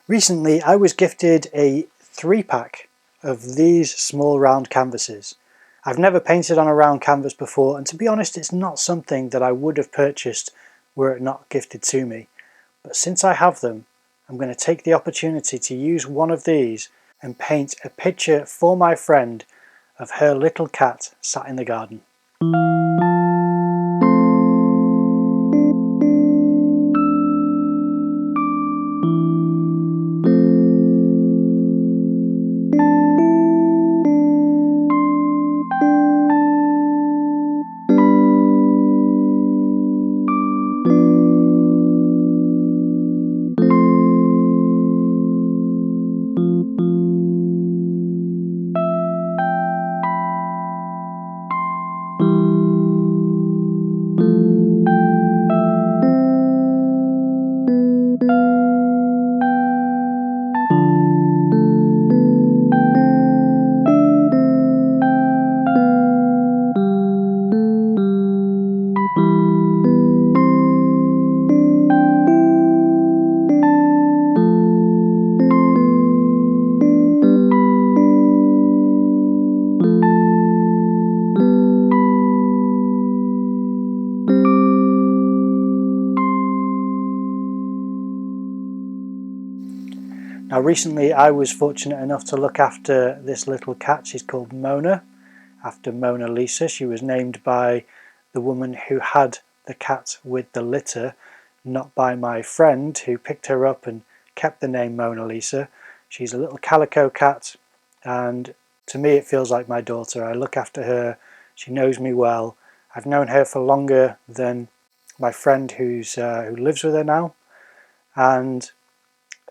Recently I was gifted a 3-pack of these small round canvases. I've never painted on a round canvas before, and to be honest it's not something that I would have purchased were it not gifted to me. But since I have them, I'm going to take the opportunity to use one of these and paint a picture for my friend of her little cat sat in the garden. Now recently I was fortunate enough to look after this little cat. She's called Mona, after Mona Lisa. She was named by the woman who had the cat with the litter, not by my friend who picked her up and kept the name Mona Lisa. She's a little calico cat, and to me it feels like my daughter. I look after her, she knows me well. I've known her for longer than my friend who lives with her now, and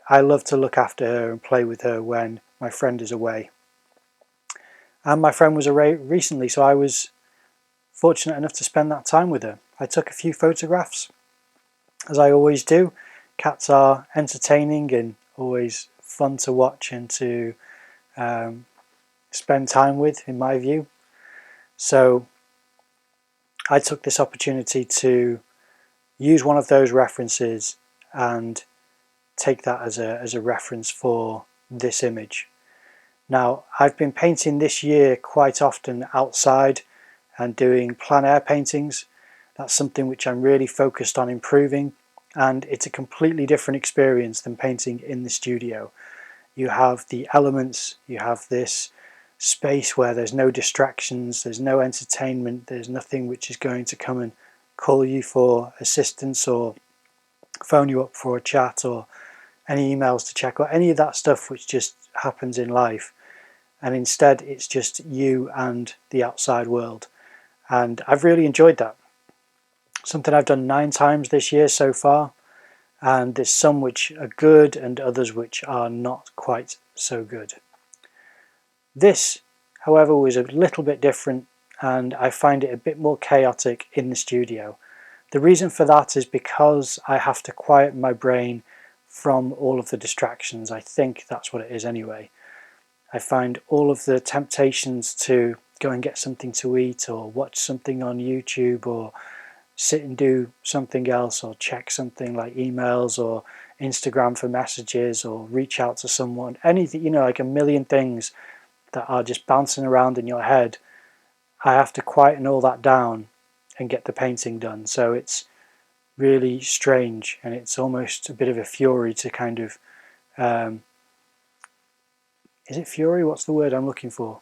I love to look after her and play with her when my friend is away. And my friend was away recently, so I was fortunate enough to spend that time with her. I took a few photographs, as I always do. Cats are entertaining and always fun to watch and to spend time with, in my view. So I took this opportunity to use one of those references and take that as a reference for this image. Now, I've been painting this year quite often outside and doing plein air paintings. That's something which I'm really focused on improving, and it's a completely different experience than painting in the studio. You have the elements, you have this space where there's no distractions, there's no entertainment, there's nothing which is going to come and call you for assistance or phone you up for a chat or any emails to check or any of that stuff which just happens in life. And instead it's just you and the outside world, and I've really enjoyed that. Something I've done 9 times this year so far, and there's some which are good and others which are not quite so good. This, however, was a little bit different, and I find it a bit more chaotic in the studio. The reason for that is because I have to quiet my brain from all of the distractions. I think that's what it is anyway. I find all of the temptations to go and get something to eat or watch something on YouTube or sit and do something else or check something like emails or Instagram for messages or reach out to someone, anything, like a million things that are just bouncing around in your head. I have to quieten all that down and get the painting done. So it's really strange, and it's almost a bit of a fury to kind of is it fury? What's the word I'm looking for?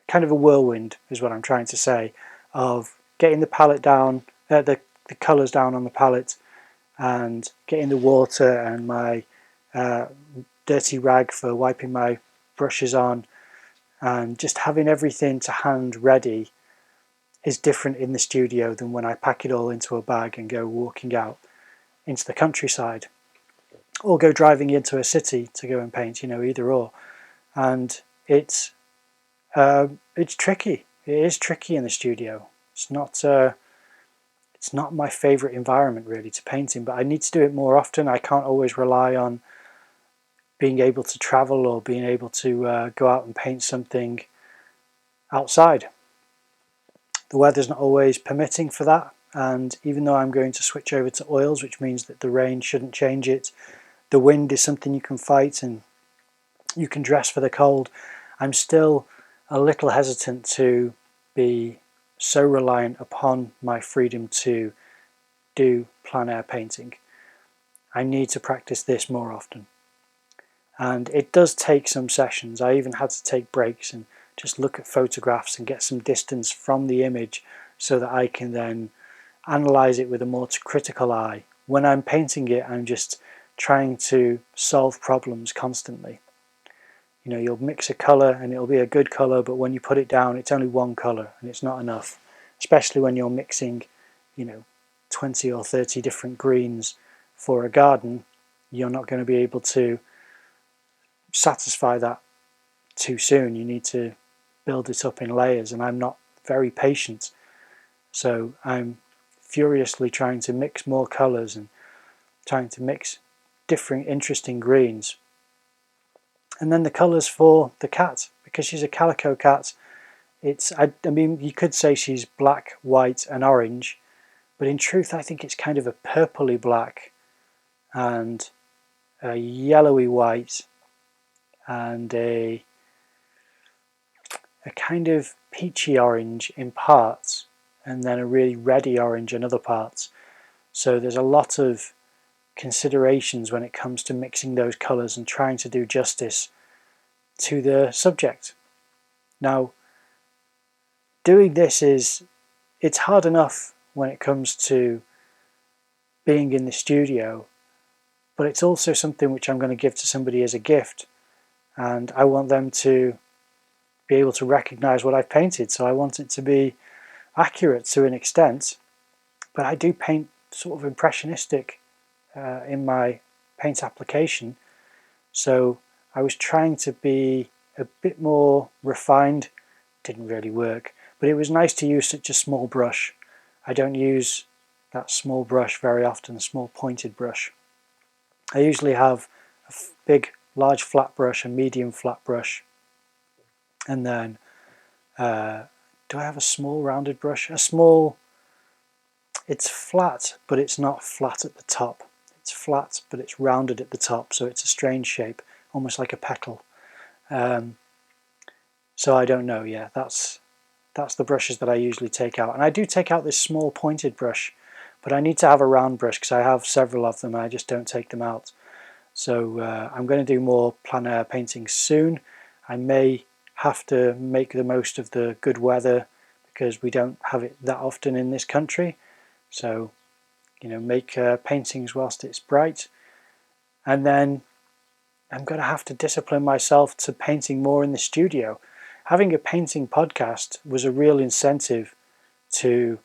Kind of a whirlwind is what I'm trying to say, of getting the palette down, the colours down on the palette, and getting the water and my dirty rag for wiping my brushes on, and just having everything to hand ready is different in the studio than when I pack it all into a bag and go walking out into the countryside or go driving into a city to go and paint, either or. And it's tricky. It is tricky in the studio. It's not my favourite environment really to paint in, but I need to do it more often. I can't always rely on being able to travel or being able to go out and paint something outside. The weather's not always permitting for that, and even though I'm going to switch over to oils, which means that the rain shouldn't change it, the wind is something you can fight and you can dress for the cold, I'm still a little hesitant to be so reliant upon my freedom to do plein air painting. I need to practice this more often. And it does take some sessions. I even had to take breaks and just look at photographs and get some distance from the image so that I can then analyze it with a more critical eye. When I'm painting it, I'm just trying to solve problems constantly. You know, you'll mix a color and it'll be a good color, but when you put it down, it's only one color and it's not enough. Especially when you're mixing, 20 or 30 different greens for a garden, you're not going to be able to satisfy that too soon. You need to build it up in layers, and I'm not very patient. So I'm furiously trying to mix more colors and trying to mix different interesting greens. And then the colors for the cat, because she's a calico cat, I mean, you could say she's black, white and orange, but in truth I think it's kind of a purpley black and a yellowy white and a kind of peachy orange in parts, and then a really reddy orange in other parts. So there's a lot of considerations when it comes to mixing those colours and trying to do justice to the subject. Now, doing this it's hard enough when it comes to being in the studio, but it's also something which I'm going to give to somebody as a gift, and I want them to be able to recognize what I've painted. So I want it to be accurate to an extent, but I do paint sort of impressionistic in my paint application. So I was trying to be a bit more refined. Didn't really work, but it was nice to use such a small brush. I don't use that small brush very often, a small pointed brush. I usually have a big, large flat brush, a medium flat brush, and then do I have a small rounded brush? It's flat, but it's not flat at the top. It's flat, but it's rounded at the top, so it's a strange shape, almost like a petal. So I don't know, yeah, that's the brushes that I usually take out. And I do take out this small pointed brush, but I need to have a round brush because I have several of them and I just don't take them out. So I'm going to do more plein air painting soon. I may have to make the most of the good weather because we don't have it that often in this country. So, make paintings whilst it's bright. And then I'm going to have to discipline myself to painting more in the studio. Having a painting podcast was a real incentive to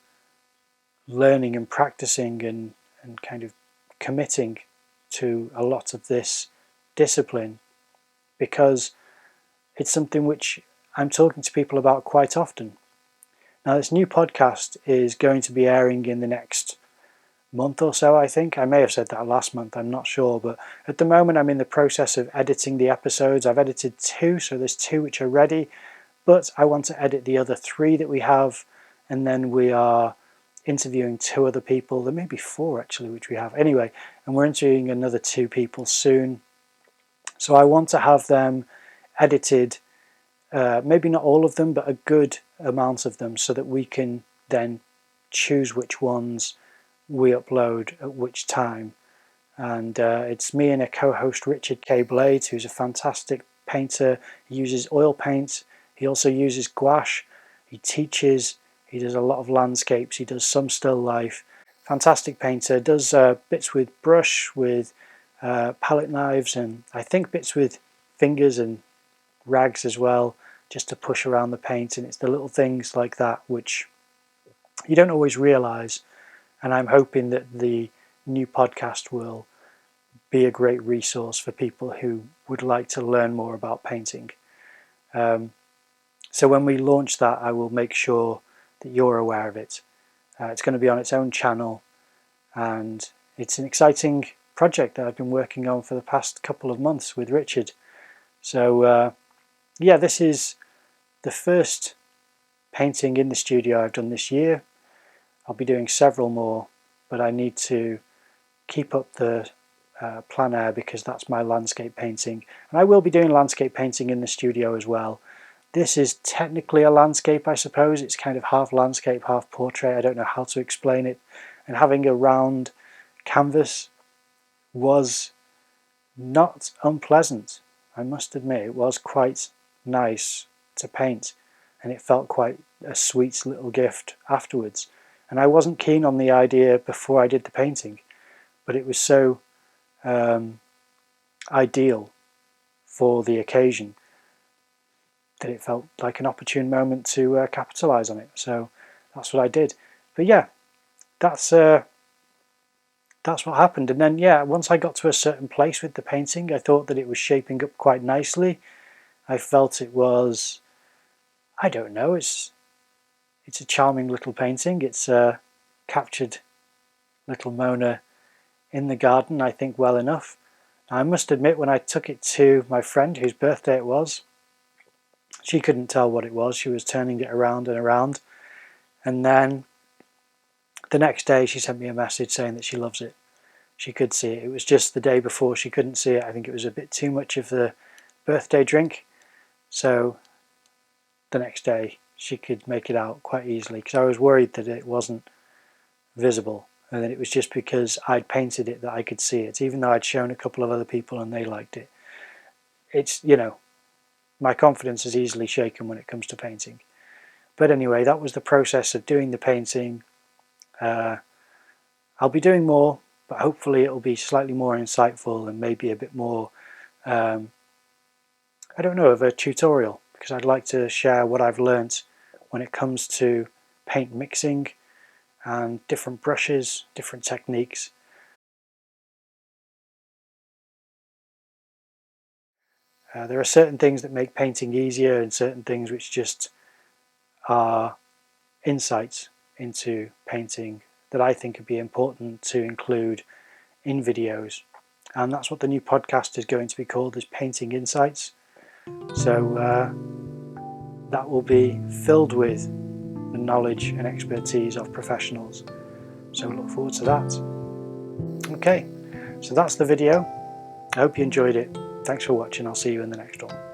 learning and practicing and kind of committing to a lot of this discipline, because it's something which I'm talking to people about quite often. Now, this new podcast is going to be airing in the next month or so, I think. I may have said that last month, I'm not sure, but at the moment I'm in the process of editing the episodes. I've edited 2, so there's 2 which are ready, but I want to edit the other 3 that we have, and then we are interviewing 2 other people. There may be 4 actually, which we have. Anyway, and we're interviewing another 2 people soon. So I want to have them edited, maybe not all of them, but a good amount of them, so that we can then choose which ones we upload at which time. And it's me and a co-host, Richard K. Blade, who's a fantastic painter. He uses oil paint. He also uses gouache. He teaches. He does a lot of landscapes. He does some still life. Fantastic painter. Does bits with brush, with palette knives, and I think bits with fingers and rags as well, just to push around the paint. And it's the little things like that which you don't always realise. And I'm hoping that the new podcast will be a great resource for people who would like to learn more about painting. So when we launch that, I will make sure that you're aware of it. It's going to be on its own channel, and it's an exciting project that I've been working on for the past couple of months with Richard. So yeah, this is the first painting in the studio I've done this year. I'll be doing several more, but I need to keep up the plein air because that's my landscape painting, and I will be doing landscape painting in the studio as well. This is technically a landscape, I suppose. It's kind of half landscape, half portrait. I don't know how to explain it. And having a round canvas was not unpleasant. I must admit, it was quite nice to paint, and it felt quite a sweet little gift afterwards. And I wasn't keen on the idea before I did the painting, but it was so ideal for the occasion that it felt like an opportune moment to capitalise on it. So that's what I did. But yeah, that's what happened. And then yeah, once I got to a certain place with the painting, I thought that it was shaping up quite nicely. I felt it was, I don't know, it's a charming little painting. It's captured little Mona in the garden, I think, well enough. I must admit, when I took it to my friend whose birthday it was, she couldn't tell what it was. She was turning it around and around. And then the next day she sent me a message saying that she loves it. She could see it. It was just the day before she couldn't see it. I think it was a bit too much of the birthday drink. So the next day she could make it out quite easily, because I was worried that it wasn't visible and that it was just because I'd painted it that I could see it, even though I'd shown a couple of other people and they liked it. It's, you know, my confidence is easily shaken when it comes to painting. But anyway, that was the process of doing the painting. I'll be doing more, but hopefully it'll be slightly more insightful and maybe a bit more, I don't know, of a tutorial, because I'd like to share what I've learnt when it comes to paint mixing and different brushes, different techniques. There are certain things that make painting easier and certain things which just are insights into painting that I think would be important to include in videos. And that's what the new podcast is going to be called, is Painting Insights. So that will be filled with the knowledge and expertise of professionals. So look forward to that. Okay, so that's the video. I hope you enjoyed it. Thanks for watching. I'll see you in the next one.